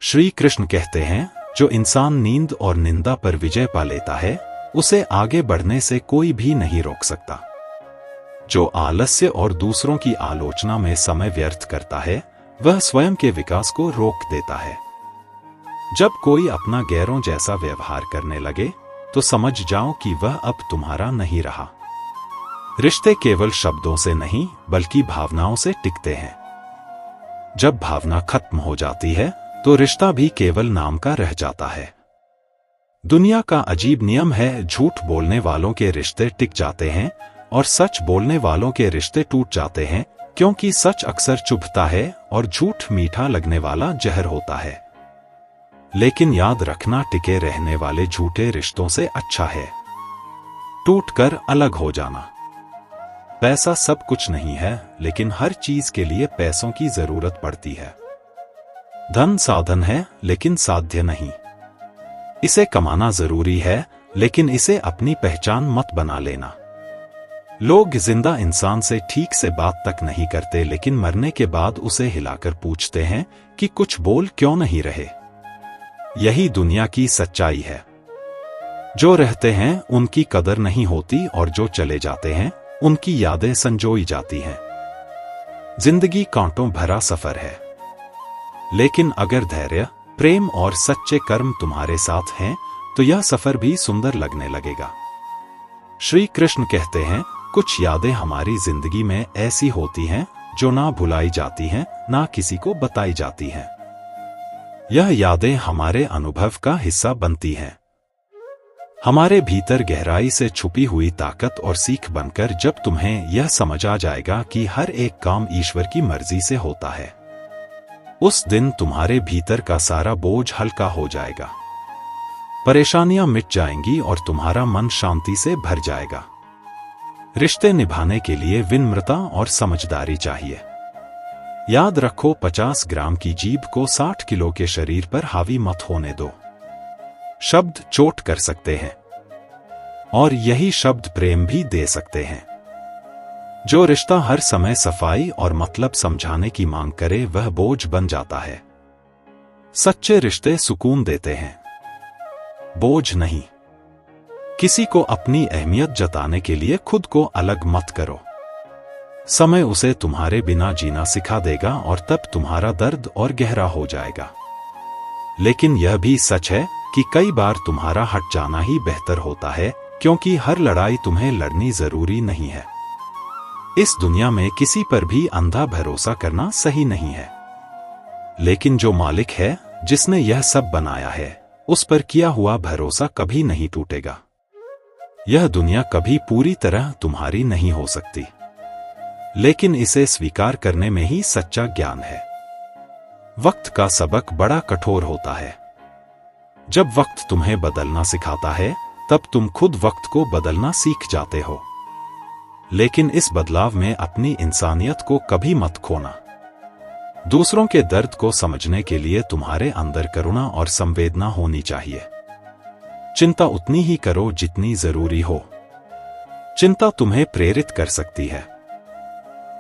श्री कृष्ण कहते हैं, जो इंसान नींद और निंदा पर विजय पा लेता है, उसे आगे बढ़ने से कोई भी नहीं रोक सकता। जो आलस्य और दूसरों की आलोचना में समय व्यर्थ करता है, वह स्वयं के विकास को रोक देता है। जब कोई अपना गैरों जैसा व्यवहार करने लगे, तो समझ जाओ कि वह अब तुम्हारा नहीं रहा। रिश्ते केवल शब्दों से नहीं, बल्कि भावनाओं से टिकते हैं। जब भावना खत्म हो जाती है, तो रिश्ता भी केवल नाम का रह जाता है। दुनिया का अजीब नियम है, झूठ बोलने वालों के रिश्ते टिक जाते हैं और सच बोलने वालों के रिश्ते टूट जाते हैं, क्योंकि सच अक्सर चुभता है और झूठ मीठा लगने वाला जहर होता है। लेकिन याद रखना, टिके रहने वाले झूठे रिश्तों से अच्छा है टूटकर अलग हो जाना। पैसा सब कुछ नहीं है, लेकिन हर चीज के लिए पैसों की जरूरत पड़ती है। धन साधन है, लेकिन साध्य नहीं। इसे कमाना जरूरी है, लेकिन इसे अपनी पहचान मत बना लेना। लोग जिंदा इंसान से ठीक से बात तक नहीं करते, लेकिन मरने के बाद उसे हिलाकर पूछते हैं कि कुछ बोल क्यों नहीं रहे। यही दुनिया की सच्चाई है। जो रहते हैं उनकी कदर नहीं होती, और जो चले जाते हैं उनकी यादें संजोई जाती हैं। जिंदगी कांटों भरा सफर है, लेकिन अगर धैर्य, प्रेम और सच्चे कर्म तुम्हारे साथ हैं, तो यह सफर भी सुंदर लगने लगेगा। श्री कृष्ण कहते हैं, कुछ यादें हमारी जिंदगी में ऐसी होती हैं जो ना भुलाई जाती हैं, ना किसी को बताई जाती हैं। यह यादें हमारे अनुभव का हिस्सा बनती हैं, हमारे भीतर गहराई से छुपी हुई ताकत और सीख बनकर। जब तुम्हें यह समझ आ जाएगा कि हर एक काम ईश्वर की मर्जी से होता है, उस दिन तुम्हारे भीतर का सारा बोझ हल्का हो जाएगा। परेशानियां मिट जाएंगी और तुम्हारा मन शांति से भर जाएगा। रिश्ते निभाने के लिए विनम्रता और समझदारी चाहिए। याद रखो, 50 ग्राम की जीभ को 60 किलो के शरीर पर हावी मत होने दो। शब्द चोट कर सकते हैं, और यही शब्द प्रेम भी दे सकते हैं। जो रिश्ता हर समय सफाई और मतलब समझाने की मांग करे, वह बोझ बन जाता है। सच्चे रिश्ते सुकून देते हैं, बोझ नहीं। किसी को अपनी अहमियत जताने के लिए खुद को अलग मत करो। समय उसे तुम्हारे बिना जीना सिखा देगा, और तब तुम्हारा दर्द और गहरा हो जाएगा। लेकिन यह भी सच है कि कई बार तुम्हारा हट जाना ही बेहतर होता है, क्योंकि हर लड़ाई तुम्हें लड़नी जरूरी नहीं है। इस दुनिया में किसी पर भी अंधा भरोसा करना सही नहीं है, लेकिन जो मालिक है, जिसने यह सब बनाया है, उस पर किया हुआ भरोसा कभी नहीं टूटेगा। यह दुनिया कभी पूरी तरह तुम्हारी नहीं हो सकती, लेकिन इसे स्वीकार करने में ही सच्चा ज्ञान है। वक्त का सबक बड़ा कठोर होता है। जब वक्त तुम्हें बदलना सिखाता है, तब तुम खुद वक्त को बदलना सीख जाते हो। लेकिन इस बदलाव में अपनी इंसानियत को कभी मत खोना। दूसरों के दर्द को समझने के लिए तुम्हारे अंदर करुणा और संवेदना होनी चाहिए। चिंता उतनी ही करो जितनी जरूरी हो। चिंता तुम्हें प्रेरित कर सकती है,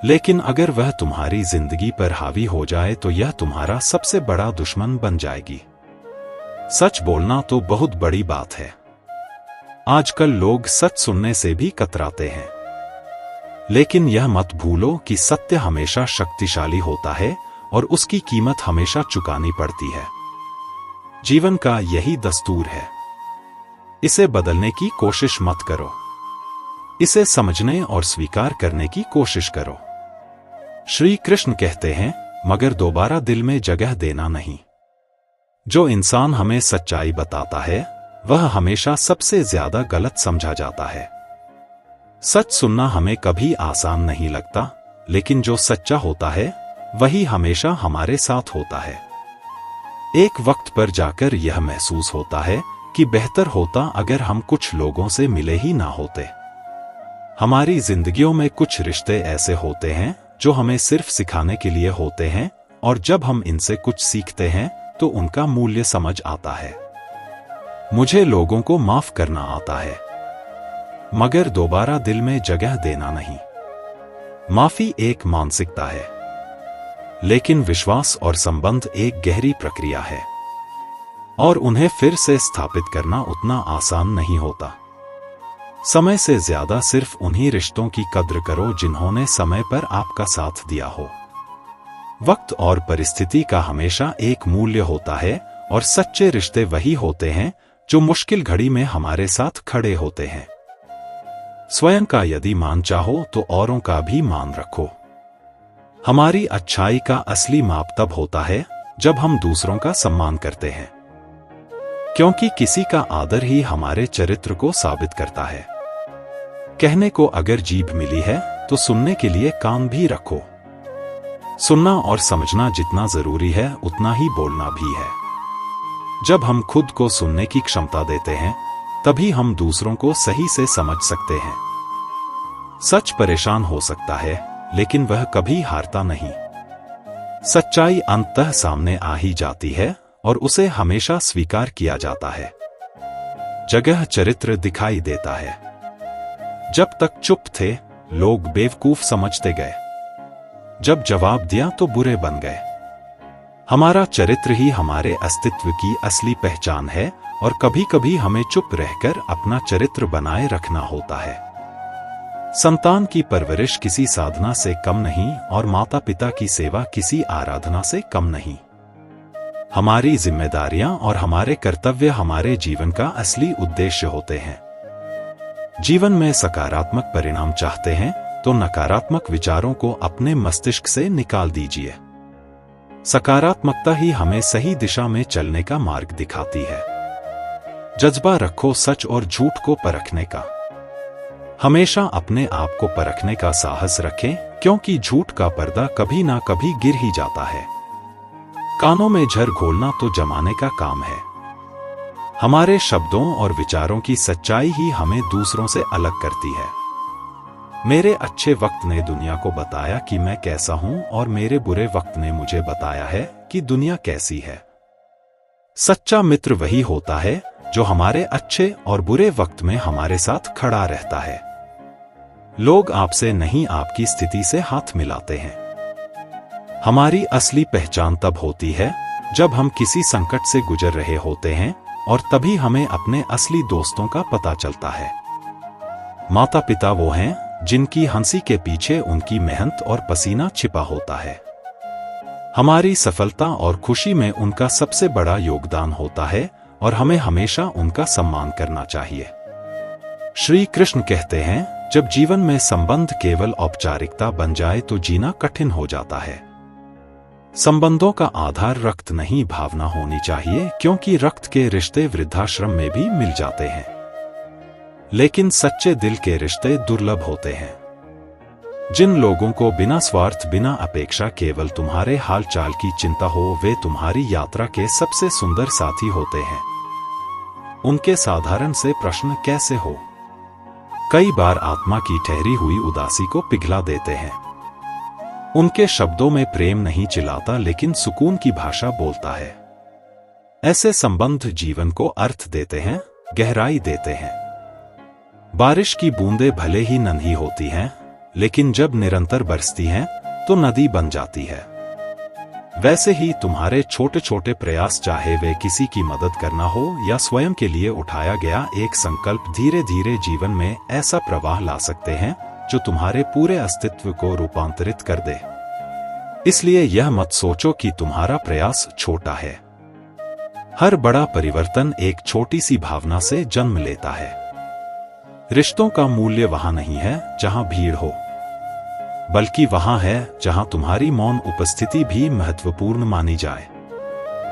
लेकिन अगर वह तुम्हारी जिंदगी पर हावी हो जाए, तो यह तुम्हारा सबसे बड़ा दुश्मन बन जाएगी। सच बोलना तो बहुत बड़ी बात है। आजकल लोग सच सुनने से भी कतराते हैं, लेकिन यह मत भूलो कि सत्य हमेशा शक्तिशाली होता है, और उसकी कीमत हमेशा चुकानी पड़ती है। जीवन का यही दस्तूर है। इसे बदलने की कोशिश मत करो, इसे समझने और स्वीकार करने की कोशिश करो। श्री कृष्ण कहते हैं, मगर दोबारा दिल में जगह देना नहीं। जो इंसान हमें सच्चाई बताता है, वह हमेशा सबसे ज्यादा गलत समझा जाता है। सच सुनना हमें कभी आसान नहीं लगता, लेकिन जो सच्चा होता है, वही हमेशा हमारे साथ होता है। एक वक्त पर जाकर यह महसूस होता है कि बेहतर होता अगर हम कुछ लोगों से मिले ही ना होते। हमारी जिंदगियों में कुछ रिश्ते ऐसे होते हैं जो हमें सिर्फ सिखाने के लिए होते हैं, और जब हम इनसे कुछ सीखते हैं तो उनका मूल्य समझ आता है। मुझे लोगों को माफ करना आता है, मगर दोबारा दिल में जगह देना नहीं। माफी एक मानसिकता है, लेकिन विश्वास और संबंध एक गहरी प्रक्रिया है। और उन्हें फिर से स्थापित करना उतना आसान नहीं होता। समय से ज्यादा सिर्फ उन्हीं रिश्तों की कद्र करो जिन्होंने समय पर आपका साथ दिया हो। वक्त और परिस्थिति का हमेशा एक मूल्य होता है और सच्चे रिश्ते वही होते हैं जो मुश्किल घड़ी में हमारे साथ खड़े होते हैं। स्वयं का यदि मान चाहो तो औरों का भी मान रखो। हमारी अच्छाई का असली माप तब होता है जब हम दूसरों का सम्मान करते हैं, क्योंकि किसी का आदर ही हमारे चरित्र को साबित करता है। कहने को अगर जीभ मिली है तो सुनने के लिए कान भी रखो। सुनना और समझना जितना जरूरी है उतना ही बोलना भी है। जब हम खुद को सुनने की क्षमता देते हैं तभी हम दूसरों को सही से समझ सकते हैं। सच परेशान हो सकता है लेकिन वह कभी हारता नहीं। सच्चाई अंततः सामने आ ही जाती है और उसे हमेशा स्वीकार किया जाता है। जगह चरित्र दिखाई देता है। जब तक चुप थे लोग बेवकूफ समझते गए, जब जवाब दिया तो बुरे बन गए। हमारा चरित्र ही हमारे अस्तित्व की असली पहचान है और कभी कभी हमें चुप रहकर अपना चरित्र बनाए रखना होता है। संतान की परवरिश किसी साधना से कम नहीं और माता पिता की सेवा किसी आराधना से कम नहीं। हमारी जिम्मेदारियां और हमारे कर्तव्य हमारे जीवन का असली उद्देश्य होते हैं। जीवन में सकारात्मक परिणाम चाहते हैं तो नकारात्मक विचारों को अपने मस्तिष्क से निकाल दीजिए। सकारात्मकता ही हमें सही दिशा में चलने का मार्ग दिखाती है। जज्बा रखो सच और झूठ को परखने का। हमेशा अपने आप को परखने का साहस रखें, क्योंकि झूठ का पर्दा कभी ना कभी गिर ही जाता है। कानों में झर घोलना तो जमाने का काम है। हमारे शब्दों और विचारों की सच्चाई ही हमें दूसरों से अलग करती है। मेरे अच्छे वक्त ने दुनिया को बताया कि मैं कैसा हूं और मेरे बुरे वक्त ने मुझे बताया है कि दुनिया कैसी है। सच्चा मित्र वही होता है जो हमारे अच्छे और बुरे वक्त में हमारे साथ खड़ा रहता है। लोग आपसे नहीं आपकी स्थिति से हाथ मिलाते हैं। हमारी असली पहचान तब होती है जब हम किसी संकट से गुजर रहे होते हैं और तभी हमें अपने असली दोस्तों का पता चलता है। माता पिता वो हैं जिनकी हंसी के पीछे उनकी मेहनत और पसीना छिपा होता है। हमारी सफलता और खुशी में उनका सबसे बड़ा योगदान होता है और हमें हमेशा उनका सम्मान करना चाहिए। श्री कृष्ण कहते हैं, जब जीवन में संबंध केवल औपचारिकता बन जाए तो जीना कठिन हो जाता है। संबंधों का आधार रक्त नहीं भावना होनी चाहिए, क्योंकि रक्त के रिश्ते वृद्धाश्रम में भी मिल जाते हैं, लेकिन सच्चे दिल के रिश्ते दुर्लभ होते हैं। जिन लोगों को बिना स्वार्थ बिना अपेक्षा केवल तुम्हारे हाल चाल की चिंता हो, वे तुम्हारी यात्रा के सबसे सुंदर साथी होते हैं। उनके साधारण से प्रश्न कैसे हो कई बार आत्मा की ठहरी हुई उदासी को पिघला देते हैं। उनके शब्दों में प्रेम नहीं चिल्लाता, लेकिन सुकून की भाषा बोलता है। ऐसे संबंध जीवन को अर्थ देते हैं, गहराई देते हैं। बारिश की बूंदें भले ही नन्ही होती हैं, लेकिन जब निरंतर बरसती हैं तो नदी बन जाती है। वैसे ही तुम्हारे छोटे छोटे प्रयास, चाहे वे किसी की मदद करना हो या स्वयं के लिए उठाया गया एक संकल्प, धीरे धीरे जीवन में ऐसा प्रवाह ला सकते हैं जो तुम्हारे पूरे अस्तित्व को रूपांतरित कर दे। इसलिए यह मत सोचो कि तुम्हारा प्रयास छोटा है। हर बड़ा परिवर्तन एक छोटी सी भावना से जन्म लेता है। रिश्तों का मूल्य वहां नहीं है जहां भीड़ हो, बल्कि वहां है जहां तुम्हारी मौन उपस्थिति भी महत्वपूर्ण मानी जाए।